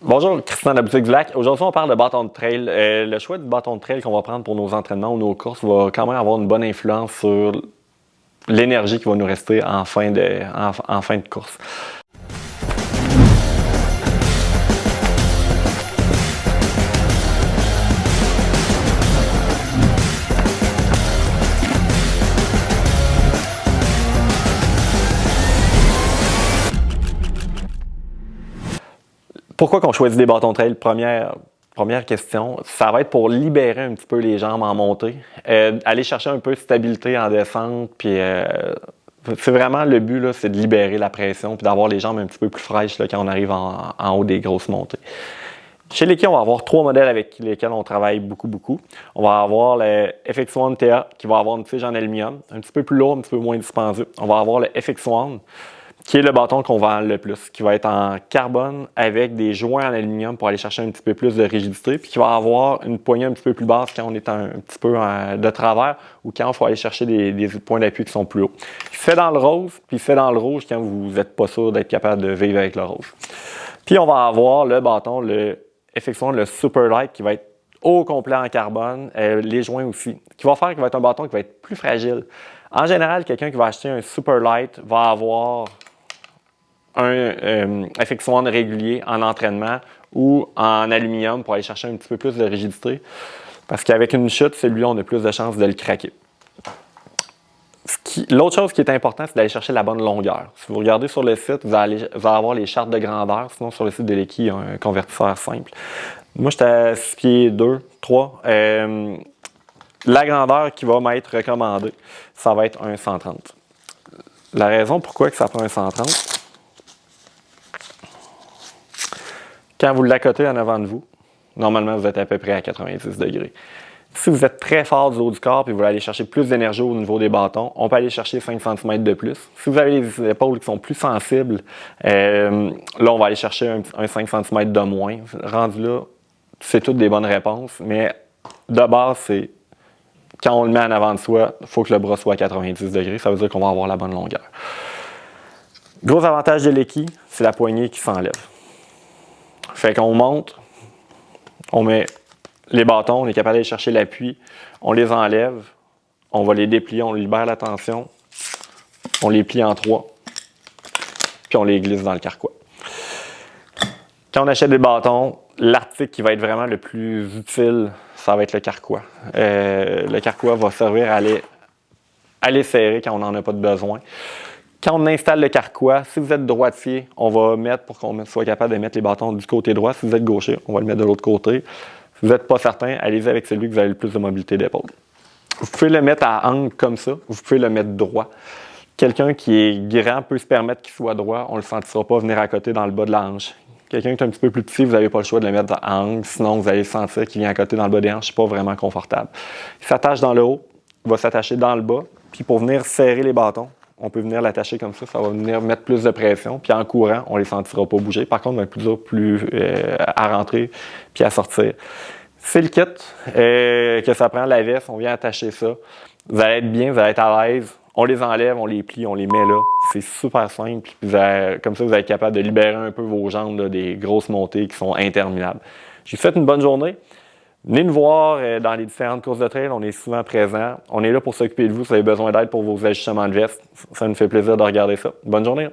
Bonjour, Christian de la boutique du Lac. Aujourd'hui, on parle de bâton de trail. Le choix du bâton de trail qu'on va prendre pour nos entraînements ou nos courses va quand même avoir une bonne influence sur l'énergie qui va nous rester en fin de course. Pourquoi qu'on choisit des bâtons de trail? Première question, ça va être pour libérer un petit peu les jambes en montée, aller chercher un peu de stabilité en descente, puis c'est vraiment le but, là, c'est de libérer la pression, puis d'avoir les jambes un petit peu plus fraîches là, quand on arrive en haut des grosses montées. Chez Leki, on va avoir 3 modèles avec lesquels on travaille beaucoup. On va avoir le FX1 TA qui va avoir une tige en aluminium, un petit peu plus lourd, un petit peu moins dispendieux. On va avoir le FX1 qui est le bâton qu'on vend le plus, qui va être en carbone avec des joints en aluminium pour aller chercher un petit peu plus de rigidité, puis qui va avoir une poignée un petit peu plus basse quand on est un petit peu de travers ou quand il faut aller chercher des points d'appui qui sont plus hauts. Il fait dans le rose, puis il fait dans le rouge quand vous n'êtes pas sûr d'être capable de vivre avec le rose. Puis on va avoir le bâton, le FX1, le Super Light, qui va être au complet en carbone, les joints aussi, qui va faire qu'il va être un bâton qui va être plus fragile. En général, quelqu'un qui va acheter un Super Light va avoir un FX1 régulier en entraînement ou en aluminium pour aller chercher un petit peu plus de rigidité. Parce qu'avec une chute, celui-là, on a plus de chances de le craquer. L'autre chose qui est importante, c'est d'aller chercher la bonne longueur. Si vous regardez sur le site, vous allez avoir les chartes de grandeur. Sinon, sur le site de Leki, il y a un convertisseur simple. Moi, j'étais à 6 pieds 2, 3. La grandeur qui va m'être recommandée, ça va être un 130. La raison pourquoi que ça prend un 130, quand vous l'accotez en avant de vous, normalement, vous êtes à peu près à 90 degrés. Si vous êtes très fort du haut du corps et vous voulez aller chercher plus d'énergie au niveau des bâtons, on peut aller chercher 5 cm de plus. Si vous avez les épaules qui sont plus sensibles, là, on va aller chercher un 5 cm de moins. Rendu là, c'est toutes des bonnes réponses, mais de base, c'est quand on le met en avant de soi, il faut que le bras soit à 90 degrés. Ça veut dire qu'on va avoir la bonne longueur. Gros avantage de Leki, c'est la poignée qui s'enlève. Fait qu'on monte, on met les bâtons, on est capable d'aller chercher l'appui, on les enlève, on va les déplier, on libère la tension, on les plie en 3, puis on les glisse dans le carquois. Quand on achète des bâtons, l'article qui va être vraiment le plus utile, ça va être le carquois. Le carquois va servir à aller serrer quand on n'en a pas de besoin. Quand on installe le carquois, si vous êtes droitier, on va mettre pour qu'on soit capable de mettre les bâtons du côté droit. Si vous êtes gaucher, on va le mettre de l'autre côté. Si vous n'êtes pas certain, allez-y avec celui que vous avez le plus de mobilité d'épaule. Vous pouvez le mettre à angle comme ça. Vous pouvez le mettre droit. Quelqu'un qui est grand peut se permettre qu'il soit droit. On ne le sentira pas venir à côté dans le bas de la hanche. Quelqu'un qui est un petit peu plus petit, vous n'avez pas le choix de le mettre à angle. Sinon, vous allez sentir qu'il vient à côté dans le bas des hanches. Ce n'est pas vraiment confortable. Il s'attache dans le haut. Il va s'attacher dans le bas. Puis pour venir serrer les bâtons, on peut venir l'attacher comme ça va venir mettre plus de pression. Puis en courant, on ne les sentira pas bouger. Par contre, on va être plus à rentrer puis à sortir. C'est le kit que ça prend, la veste. On vient attacher ça. Vous allez être bien, vous allez être à l'aise. On les enlève, on les plie, on les met là. C'est super simple. Comme ça, vous allez être capable de libérer un peu vos jambes là, des grosses montées qui sont interminables. Je vous souhaite une bonne journée. Venez nous voir dans les différentes courses de trail, on est souvent présents. On est là pour s'occuper de vous si vous avez besoin d'aide pour vos ajustements de veste. Ça nous fait plaisir de regarder ça. Bonne journée.